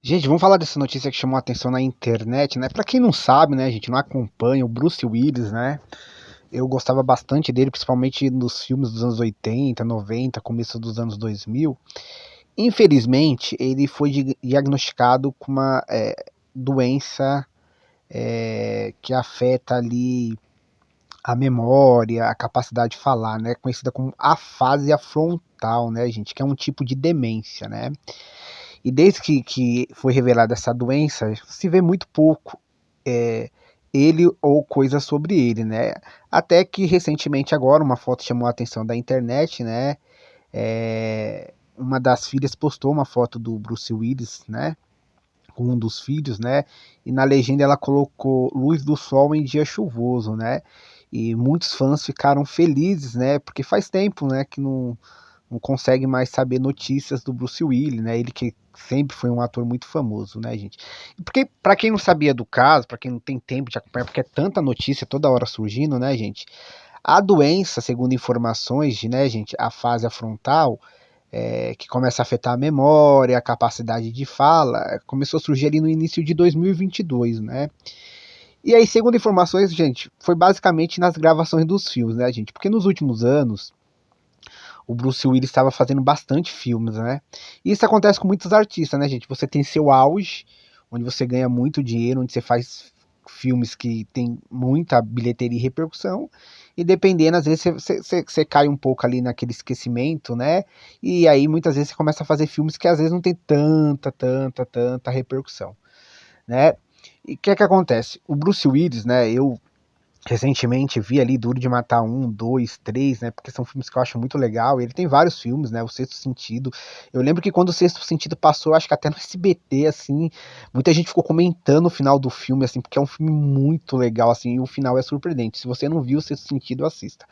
Gente, vamos falar dessa notícia que chamou a atenção na internet, né? Pra quem não sabe, né, gente, não acompanha o Bruce Willis, né? Eu gostava bastante dele, principalmente nos filmes dos anos 80, 90, começo dos anos 2000. Infelizmente, ele foi diagnosticado com uma doença que afeta ali a memória, a capacidade de falar, né? Conhecida como afasia frontal, né, gente? Que é um tipo de demência, né? E desde que foi revelada essa doença, se vê muito pouco é, ele ou coisas sobre ele, né? Até que recentemente agora uma foto chamou a atenção da internet, né? Uma das filhas postou uma foto do Bruce Willis, né? Com um dos filhos, né? E na legenda ela colocou luz do sol em dia chuvoso, né? E muitos fãs ficaram felizes, né? Porque faz tempo, né? Que não consegue mais saber notícias do Bruce Willis, né? Ele que sempre foi um ator muito famoso, né, gente? Porque para quem não sabia do caso, para quem não tem tempo de acompanhar, porque é tanta notícia toda hora surgindo, né, gente? A doença, segundo informações, né, gente, a fase frontal, que começa a afetar a memória, a capacidade de fala, começou a surgir ali no início de 2022, né? E aí, segundo informações, gente, foi basicamente nas gravações dos filmes, né, gente? Porque nos últimos anos o Bruce Willis estava fazendo bastante filmes, né? E isso acontece com muitos artistas, né, gente? Você tem seu auge, onde você ganha muito dinheiro, onde você faz filmes que tem muita bilheteria e repercussão, e dependendo, às vezes você cai um pouco ali naquele esquecimento, né? E aí muitas vezes você começa a fazer filmes que às vezes não tem tanta repercussão, né? E o que acontece? O Bruce Willis, né? Eu recentemente vi ali Duro de Matar um, dois, três, né? Porque são filmes que eu acho muito legal. Ele tem vários filmes, né? O Sexto Sentido. Eu lembro que quando o Sexto Sentido passou, acho que até no SBT, assim, muita gente ficou comentando o final do filme, assim, porque é um filme muito legal, assim, e o final é surpreendente. Se você não viu o Sexto Sentido, assista.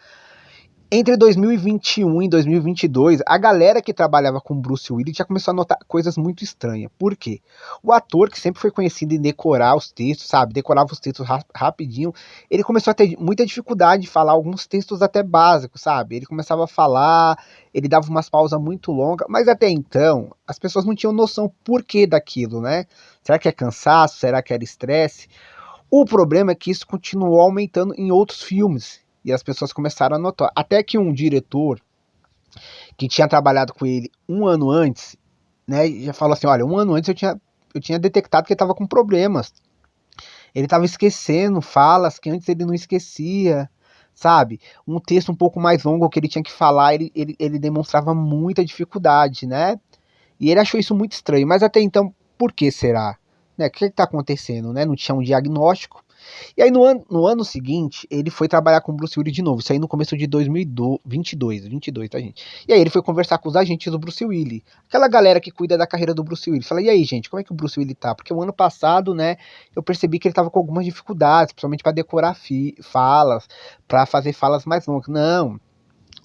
Entre 2021 e 2022, a galera que trabalhava com Bruce Willis já começou a notar coisas muito estranhas. Por quê? O ator, que sempre foi conhecido em decorar os textos, sabe? Decorava os textos rapidinho. Ele começou a ter muita dificuldade de falar alguns textos até básicos, sabe? Ele começava a falar, ele dava umas pausas muito longas, mas até então, as pessoas não tinham noção por que daquilo, né? Será que é cansaço? Será que era estresse? O problema é que isso continuou aumentando em outros filmes. E as pessoas começaram a notar. Até que um diretor que tinha trabalhado com ele um ano antes, né, já falou assim: olha, um ano antes eu tinha detectado que ele estava com problemas. Ele estava esquecendo falas que antes ele não esquecia, sabe? Um texto um pouco mais longo que ele tinha que falar, ele demonstrava muita dificuldade, né? E ele achou isso muito estranho. Mas até então, por que será? Né? O que está acontecendo? Né? Não tinha um diagnóstico. E aí no ano seguinte, ele foi trabalhar com o Bruce Willis de novo. Isso aí no começo de 2022, tá, gente? E aí ele foi conversar com os agentes do Bruce Willis. Aquela galera que cuida da carreira do Bruce Willis. Fala, e aí, gente, como é que o Bruce Willis tá? Porque o ano passado, né, eu percebi que ele tava com algumas dificuldades, principalmente para decorar falas, para fazer falas mais longas. Não,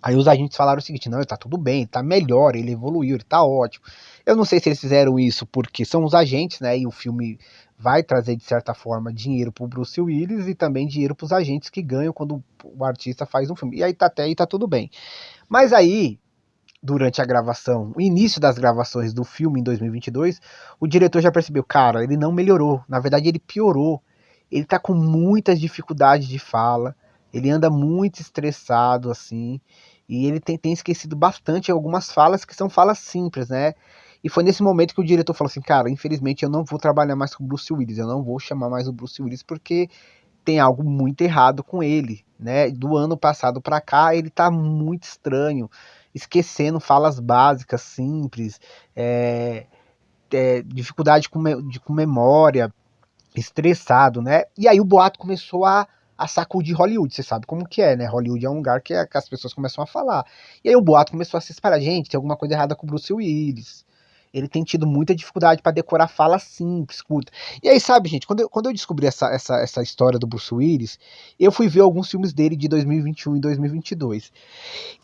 aí os agentes falaram o seguinte: não, ele tá tudo bem, ele tá melhor, ele evoluiu, ele tá ótimo. Eu não sei se eles fizeram isso porque são os agentes, né? E o filme vai trazer, de certa forma, dinheiro pro Bruce Willis e também dinheiro pros agentes que ganham quando o artista faz um filme. E aí tá até aí tá tudo bem. Mas aí, durante a gravação, o início das gravações do filme em 2022, o diretor já percebeu, cara, ele não melhorou. Na verdade, ele piorou. Ele tá com muitas dificuldades de fala, ele anda muito estressado, assim, e ele tem esquecido bastante algumas falas que são falas simples, né? E foi nesse momento que o diretor falou assim, cara, infelizmente eu não vou trabalhar mais com o Bruce Willis, eu não vou chamar mais o Bruce Willis porque tem algo muito errado com ele, né? Do ano passado para cá, ele tá muito estranho, esquecendo falas básicas, simples, dificuldade com memória, estressado, né? E aí o boato começou a sacudir Hollywood, você sabe como que é, né? Hollywood é um lugar que as pessoas começam a falar. E aí o boato começou a se espalhar, gente, tem alguma coisa errada com o Bruce Willis. Ele tem tido muita dificuldade para decorar fala simples, curta. E aí, sabe, gente, quando eu descobri essa história do Bruce Willis, eu fui ver alguns filmes dele de 2021 e 2022.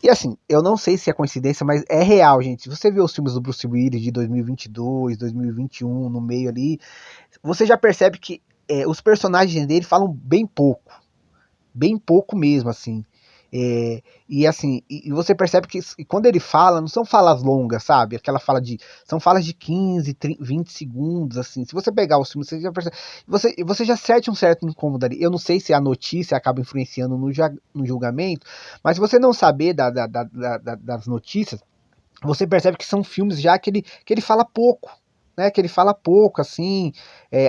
E assim, eu não sei se é coincidência, mas é real, gente. Se você vê os filmes do Bruce Willis de 2022, 2021, no meio ali, você já percebe que os personagens dele falam bem pouco mesmo, assim. E assim, e você percebe que quando ele fala, não são falas longas, sabe? Aquela fala de. São falas de 15, 30, 20 segundos, assim. Se você pegar o filme, você já percebe. Você já sente um certo incômodo ali. Eu não sei se a notícia acaba influenciando no julgamento, mas se você não saber das notícias, você percebe que são filmes já que ele fala pouco, né? Que ele fala pouco, assim,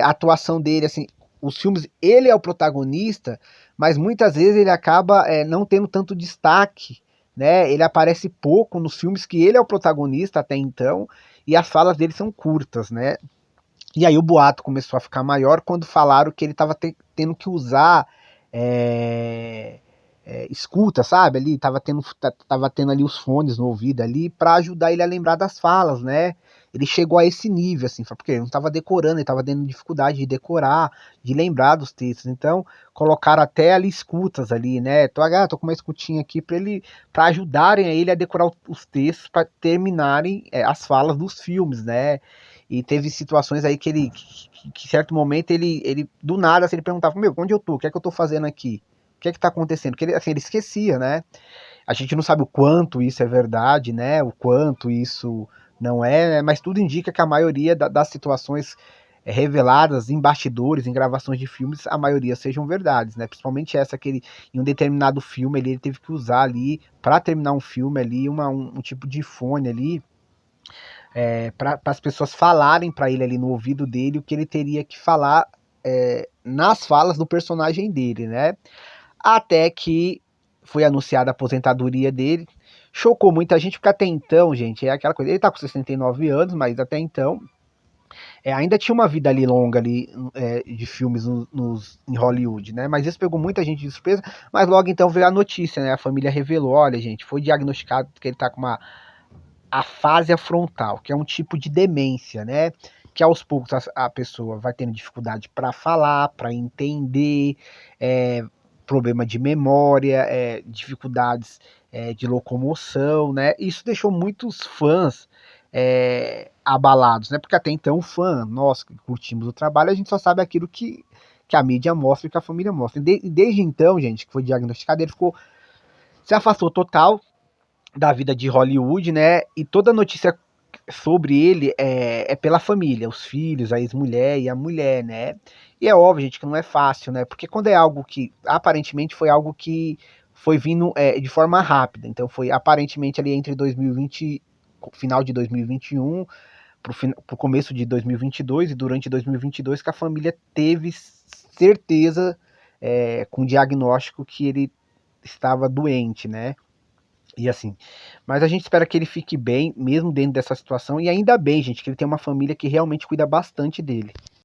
a atuação dele, assim, os filmes, ele é o protagonista, mas muitas vezes ele acaba não tendo tanto destaque, né? Ele aparece pouco nos filmes que ele é o protagonista até então, e as falas dele são curtas, né? E aí o boato começou a ficar maior quando falaram que ele estava tendo que usar é, escuta, sabe? Ali tava tendo ali os fones no ouvido ali para ajudar ele a lembrar das falas, né? Ele chegou a esse nível, assim, porque ele não estava decorando, ele estava tendo dificuldade de decorar, de lembrar dos textos. Então, colocaram até ali escutas ali, né? Tô com uma escutinha aqui para ajudarem a ele a decorar os textos para terminarem as falas dos filmes, né? E teve situações aí que em certo momento ele do nada, assim, ele perguntava, meu, onde eu tô? O que é que eu tô fazendo aqui? O que é que tá acontecendo? Porque ele, assim, ele esquecia, né? A gente não sabe o quanto isso é verdade, né? O quanto isso não é, né? Mas tudo indica que a maioria das situações reveladas em bastidores, em gravações de filmes, a maioria sejam verdades, né? Principalmente essa que ele, em um determinado filme, ele teve que usar ali, para terminar um filme ali, um tipo de fone ali, para as pessoas falarem para ele ali no ouvido dele o que ele teria que falar nas falas do personagem dele, né? Até que foi anunciada a aposentadoria dele. Chocou muita gente, porque até então, gente, é aquela coisa. Ele tá com 69 anos, mas até então ainda tinha uma vida ali longa ali de filmes em Hollywood, né? Mas isso pegou muita gente de surpresa. Mas logo então veio a notícia, né? A família revelou: olha, gente, foi diagnosticado que ele tá com uma afásia frontal, que é um tipo de demência, né? Que aos poucos a pessoa vai tendo dificuldade para falar, para entender, problema de memória, dificuldades de locomoção, né? Isso deixou muitos fãs abalados, né? Porque até então, fã, nós que curtimos o trabalho, a gente só sabe aquilo que a mídia mostra e que a família mostra. E desde então, gente, que foi diagnosticado, ele se afastou total da vida de Hollywood, né? E toda notícia sobre ele é pela família, os filhos, a ex-mulher e a mulher, né? E é óbvio, gente, que não é fácil, né? Porque quando é algo que aparentemente foi algo que foi vindo de forma rápida, então foi aparentemente ali entre 2020, final de 2021 pro começo de 2022 e durante 2022 que a família teve certeza com o diagnóstico que ele estava doente, né? E assim, mas a gente espera que ele fique bem, mesmo dentro dessa situação, e ainda bem, gente, que ele tem uma família que realmente cuida bastante dele.